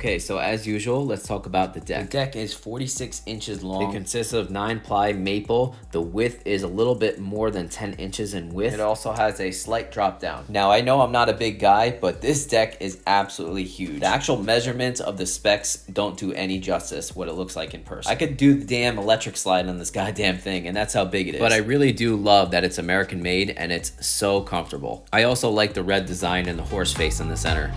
Okay, so as usual, let's talk about the deck. The deck is 46 inches long. It consists of 9-ply maple. The width is a little bit more than 10 inches in width. It also has a slight drop down. Now, I know I'm not a big guy, but this deck is absolutely huge. The actual measurements of the specs don't do any justice what it looks like in person. I could do the damn electric slide on this goddamn thing, and that's how big it is. But I really do love that it's American made and it's so comfortable. I also like the red design and the horse face in the center.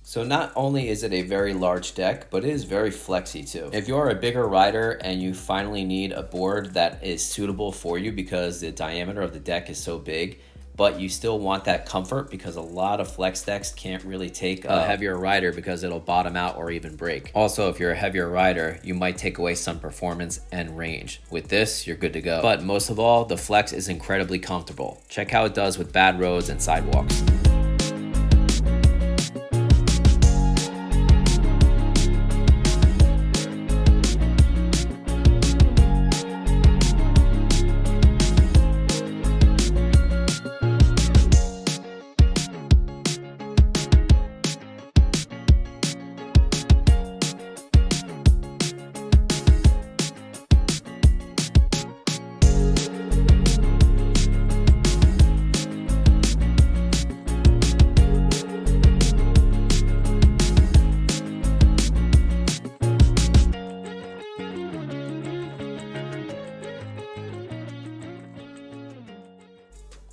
So not only is it a very large deck, but it is very flexy too. If you're a bigger rider and you finally need a board that is suitable for you because the diameter of the deck is so big, but you still want that comfort because a lot of flex decks can't really take a heavier rider because it'll bottom out or even break. Also, if you're a heavier rider, you might take away some performance and range. With this, you're good to go. But most of all, the flex is incredibly comfortable. Check how it does with bad roads and sidewalks.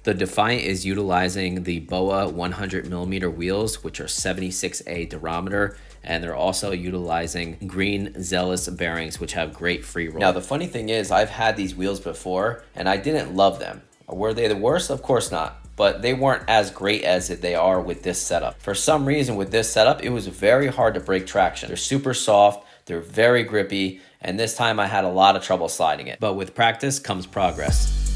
The Defiant is utilizing the BOA 100mm wheels, which are 76A diameter, and they're also utilizing green Zealous bearings, which have great free roll. Now, the funny thing is, I've had these wheels before, and I didn't love them. Were they the worst? Of course not. But they weren't as great as they are with this setup. For some reason, with this setup, it was very hard to break traction. They're super soft, they're very grippy, and this time I had a lot of trouble sliding it. But with practice comes progress.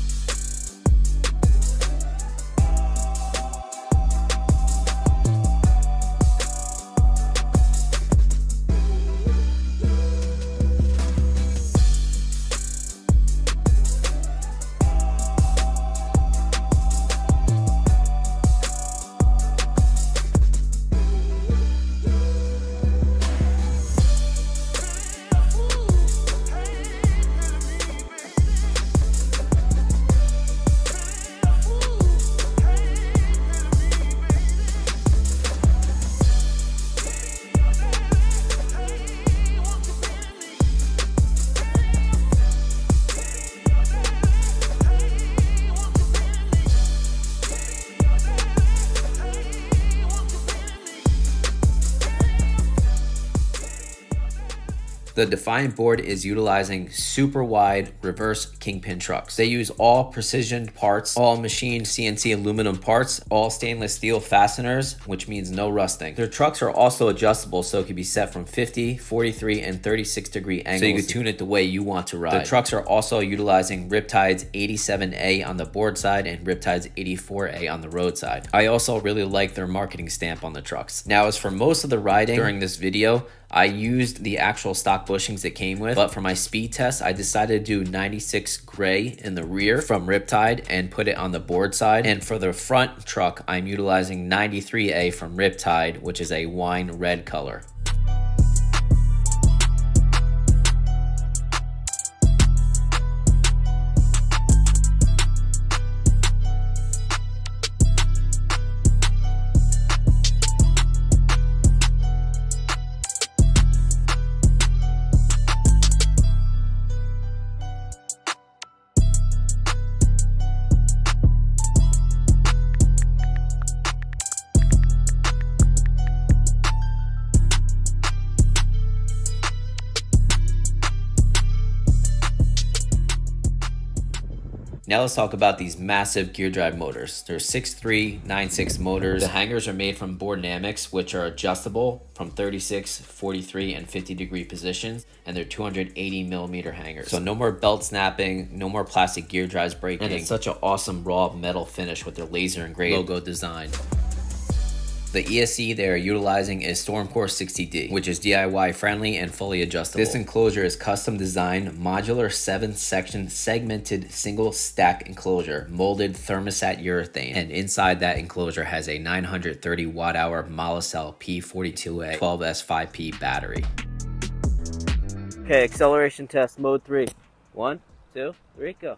The Defiant board is utilizing super wide reverse kingpin trucks. They use all precision parts, all machined CNC aluminum parts, all stainless steel fasteners, which means no rusting. Their trucks are also adjustable, so it can be set from 50, 43, and 36 degree angles, so you can tune it the way you want to ride. The trucks are also utilizing Riptide's 87A on the board side and Riptide's 84A on the road side. I also really like their marketing stamp on the trucks. Now, as for most of the riding during this video, I used the actual stock bushings that came with, but for my speed test, I decided to do 96 gray in the rear from Riptide and put it on the board side. And for the front truck, I'm utilizing 93A from Riptide, which is a wine red color. Now let's talk about these massive gear drive motors. They're 6'3", 9'6" motors. The hangers are made from board dynamics, which are adjustable from 36, 43, and 50-degree positions, and they're 280 millimeter hangers. So no more belt snapping, no more plastic gear drives breaking, and it's such an awesome raw metal finish with their laser engraved logo design. The ESC they are utilizing is Stormcore 60D, which is DIY friendly and fully adjustable. This enclosure is custom designed, modular 7-section segmented single stack enclosure, molded thermoset urethane, and inside that enclosure has a 930 watt-hour Molicel P42A 12S5P battery. Okay, acceleration test mode 3. 1, 2, 3, go.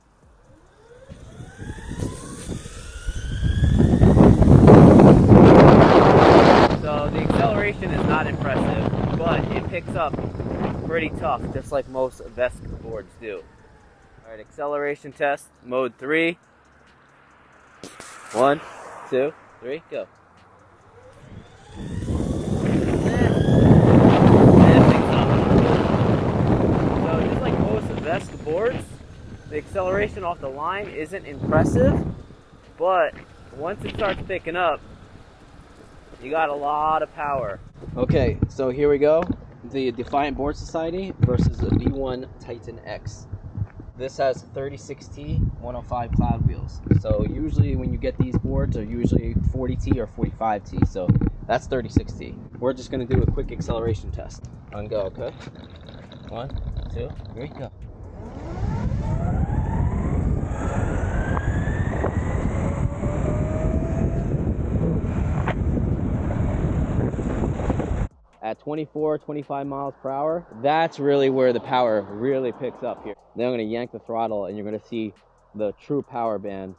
So the acceleration is not impressive, but it picks up pretty tough, just like most vest boards do. Alright, acceleration test, mode 3. 1, 2, 3, go. And it picks up. So just like most vest boards, the acceleration off the line isn't impressive, but once it starts picking up, you got a lot of power. Okay, so here we go. The Defiant Board Society versus the V1 Titan X. This has 36T 105 cloud wheels. So usually when you get these boards are usually 40T or 45T. So that's 36T. We're just gonna do a quick acceleration test. On go, okay? 1, 2, 3, go. At 24, 25 miles per hour, that's really where the power really picks up here. Then I'm gonna yank the throttle and you're gonna see the true power band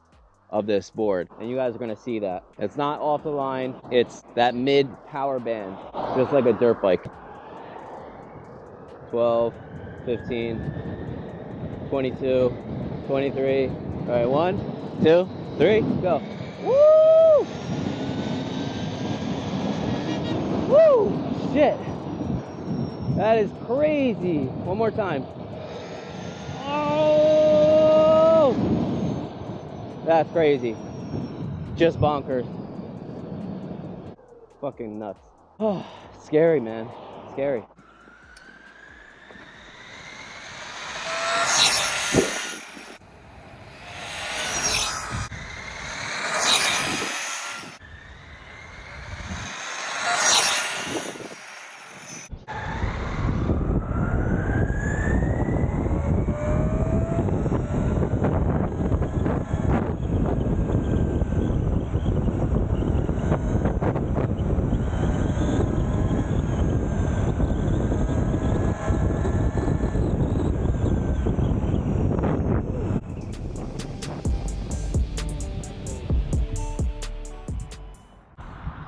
of this board. And you guys are gonna see that. It's not off the line, it's that mid power band, just like a dirt bike. 12, 15, 22, 23. All right, 1, 2, 3, go. Woo! Woo! Shit, that is crazy. One more time. Oh, that's crazy. Just bonkers. Fucking nuts. Oh, scary, man. Scary.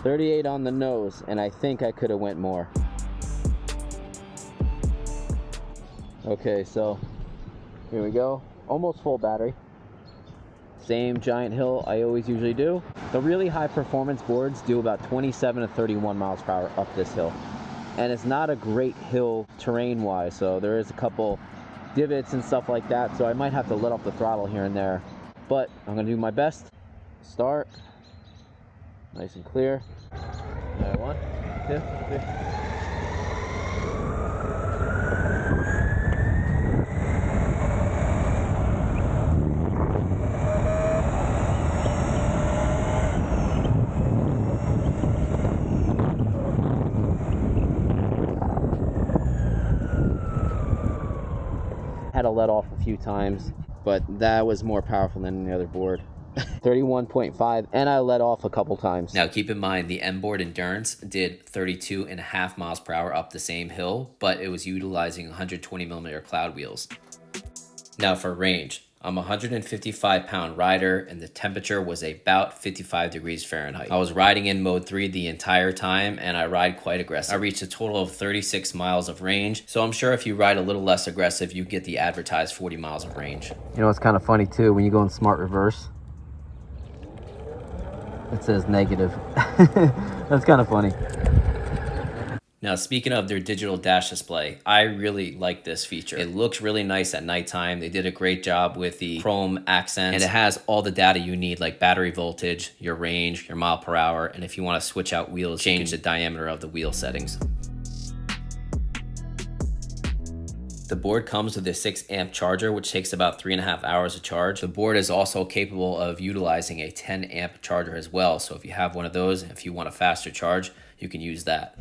.38 on the nose, and I think I could have went more. Okay, so here we go. Almost full battery. Same giant hill I always usually do. The really high performance boards do about 27 to 31 miles per hour up this hill. And it's not a great hill terrain wise, so there is a couple divots and stuff like that, so I might have to let off the throttle here and there. But I'm gonna do my best. Start. Nice and clear. All right, 1, 2, 3. Had to let off a few times, but that was more powerful than any other board. 31.5, and I let off a couple times. Now keep in mind the M board Endurance did 32.5 miles per hour up the same hill, but it was utilizing 120 millimeter cloud wheels. Now for range, I'm a 155-pound rider and the temperature was about 55 degrees Fahrenheit. I was riding in mode 3 the entire time and I ride quite aggressive. I reached a total of 36 miles of range, so I'm sure if you ride a little less aggressive, you get the advertised 40 miles of range. You know, it's kind of funny too, when you go in smart reverse, it says negative. That's kind of funny. Now, speaking of their digital dash display, I really like this feature. It looks really nice at nighttime. They did a great job with the chrome accents, and it has all the data you need, like battery voltage, your range, your mile per hour, and if you want to switch out wheels, change the diameter of the wheel settings. The board comes with a 6 amp charger, which takes about 3.5 hours to charge. The board is also capable of utilizing a 10 amp charger as well. So if you have one of those, if you want a faster charge, you can use that.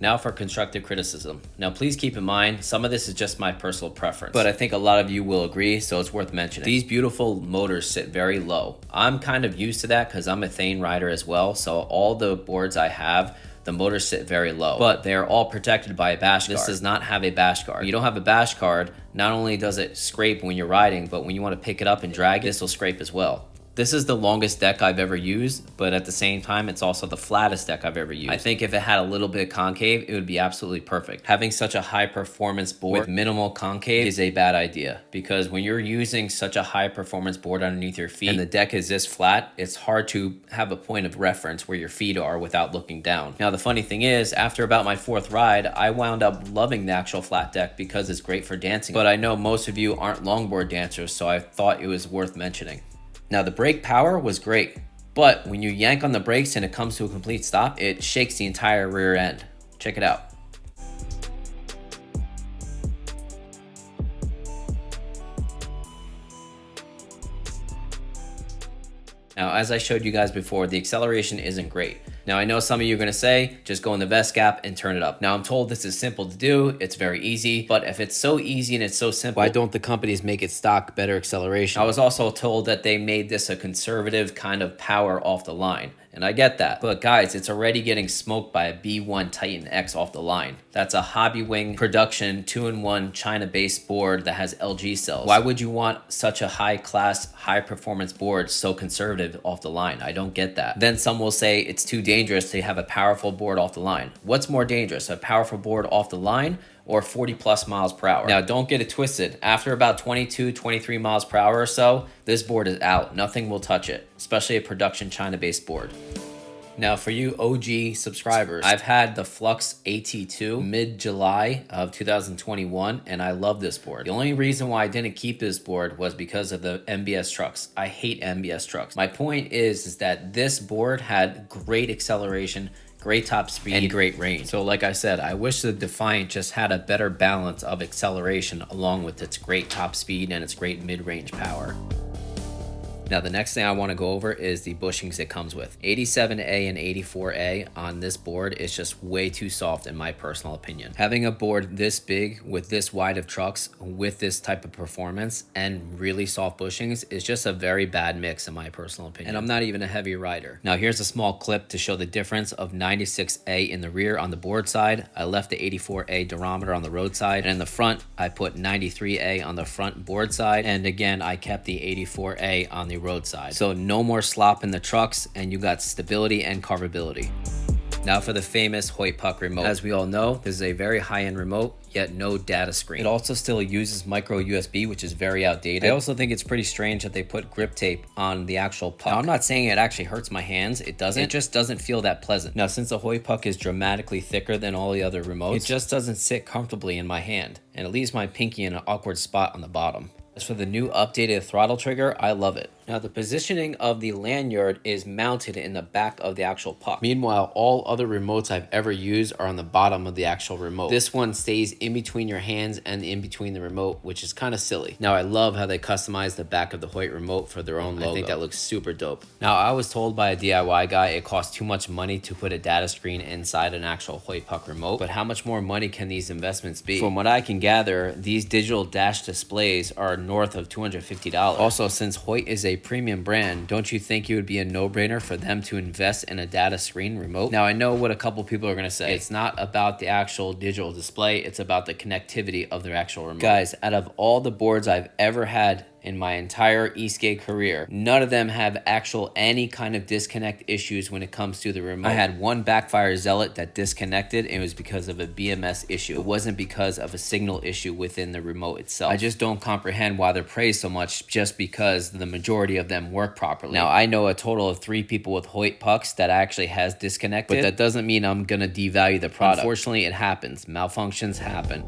Now for constructive criticism. Now please keep in mind, some of this is just my personal preference, but I think a lot of you will agree, so it's worth mentioning. These beautiful motors sit very low. I'm kind of used to that because I'm a Thane rider as well, so all the boards I have, the motors sit very low, but they are all protected by a bash guard. This does not have a bash guard. When you don't have a bash guard, not only does it scrape when you're riding, but when you want to pick it up and drag it, this will scrape as well. This is the longest deck I've ever used, but at the same time, it's also the flattest deck I've ever used. I think if it had a little bit of concave, it would be absolutely perfect. Having such a high performance board with minimal concave is a bad idea, because when you're using such a high performance board underneath your feet and the deck is this flat, it's hard to have a point of reference where your feet are without looking down. Now, the funny thing is, after about my 4th ride, I wound up loving the actual flat deck because it's great for dancing. But I know most of you aren't longboard dancers, so I thought it was worth mentioning. Now, the brake power was great, but when you yank on the brakes and it comes to a complete stop, it shakes the entire rear end. Check it out. Now, as I showed you guys before, the acceleration isn't great. Now, I know some of you are going to say, just go in the vest gap and turn it up. Now, I'm told this is simple to do. It's very easy. But if it's so easy and it's so simple, why don't the companies make it stock better acceleration? I was also told that they made this a conservative kind of power off the line. And I get that. But guys, it's already getting smoked by a B1 Titan X off the line. That's a Hobbywing production 2-in-1 China-based board that has LG cells. Why would you want such a high-class, high-performance board so conservative off the line? I don't get that. Then some will say it's too dangerous to have a powerful board off the line. What's more dangerous, a powerful board off the line or 40+ miles per hour? Now, don't get it twisted. After about 22, 23 miles per hour or so, this board is out. Nothing will touch it, especially a production China-based board. Now, for you OG subscribers, I've had the Flux AT2 mid-July of 2021, and I love this board. The only reason why I didn't keep this board was because of the MBS trucks. I hate MBS trucks. My point is that this board had great acceleration, great top speed, and great range. So like I said, I wish the Defiant just had a better balance of acceleration along with its great top speed and its great mid-range power. Now, the next thing I want to go over is the bushings it comes with. 87A and 84A on this board is just way too soft in my personal opinion. Having a board this big with this wide of trucks with this type of performance and really soft bushings is just a very bad mix in my personal opinion. And I'm not even a heavy rider. Now, here's a small clip to show the difference of 96A in the rear on the board side. I left the 84A durometer on the road side, and in the front, I put 93A on the front board side. And again, I kept the 84A on the roadside. So no more slop in the trucks, and you got stability and carvability. Now for the famous Hoyt Puck remote. As we all know, this is a very high-end remote, yet no data screen. It also still uses micro USB, which is very outdated. I also think it's pretty strange that they put grip tape on the actual puck. Now, I'm not saying it actually hurts my hands. It doesn't. It just doesn't feel that pleasant. Now, since the Hoyt Puck is dramatically thicker than all the other remotes, it just doesn't sit comfortably in my hand, and it leaves my pinky in an awkward spot on the bottom. As for the new updated throttle trigger, I love it. Now, the positioning of the lanyard is mounted in the back of the actual puck. Meanwhile, all other remotes I've ever used are on the bottom of the actual remote. This one stays in between your hands and in between the remote, which is kind of silly. Now, I love how they customize the back of the Hoyt remote for their own logo. I think that looks super dope. Now, I was told by a DIY guy it costs too much money to put a data screen inside an actual Hoyt Puck remote, but how much more money can these investments be? From what I can gather, these digital dash displays are north of $250. Also, since Hoyt is a premium brand, don't you think it would be a no-brainer for them to invest in a data screen remote? Now, I know what a couple people are going to say. It's not about the actual digital display, it's about the connectivity of their actual remote. Guys, out of all the boards I've ever had in my entire e-skate career, none of them have any kind of disconnect issues when it comes to the remote. I had one backfire zealot that disconnected, and it was because of a BMS issue. It wasn't because of a signal issue within the remote itself. I just don't comprehend why they're praised so much just because the majority of them work properly. Now, I know a total of 3 people with Hoyt pucks that actually has disconnected, but that doesn't mean I'm gonna devalue the product. Unfortunately, it happens. Malfunctions happen.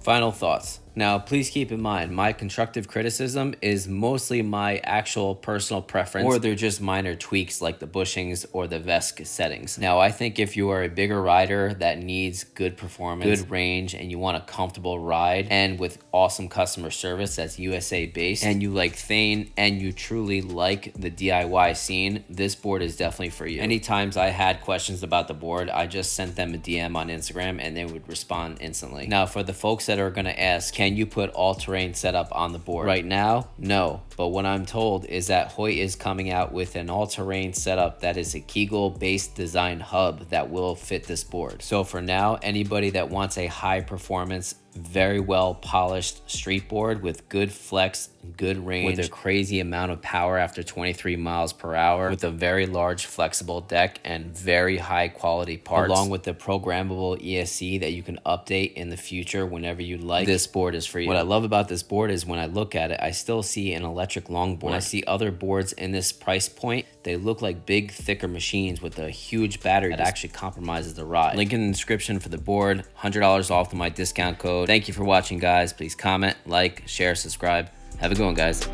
Final thoughts. Now, please keep in mind, my constructive criticism is mostly my actual personal preference, or they're just minor tweaks like the bushings or the VESC settings. Now, I think if you are a bigger rider that needs good performance, good range, and you want a comfortable ride, and with awesome customer service that's USA based, and you like Thane, and you truly like the DIY scene, this board is definitely for you. Anytime I had questions about the board, I just sent them a DM on Instagram and they would respond instantly. Now, for the folks that are gonna ask, can you put all-terrain setup on the board? Right now, no. But what I'm told is that Hoyt is coming out with an all-terrain setup that is a Kegel-based design hub that will fit this board. So for now, anybody that wants a high-performance, very well polished street board with good flex, good range, with a crazy amount of power after 23 miles per hour, with a very large flexible deck and very high quality parts, along with the programmable ESC that you can update in the future whenever you like, this board is for you. What I love about this board is when I look at it, I still see an electric longboard. When I see other boards in this price point, they look like big, thicker machines with a huge battery that actually compromises the ride. Link in the description for the board, $100 off with my discount code. Thank you for watching, guys. Please comment, like, share, subscribe. Have a good one, guys.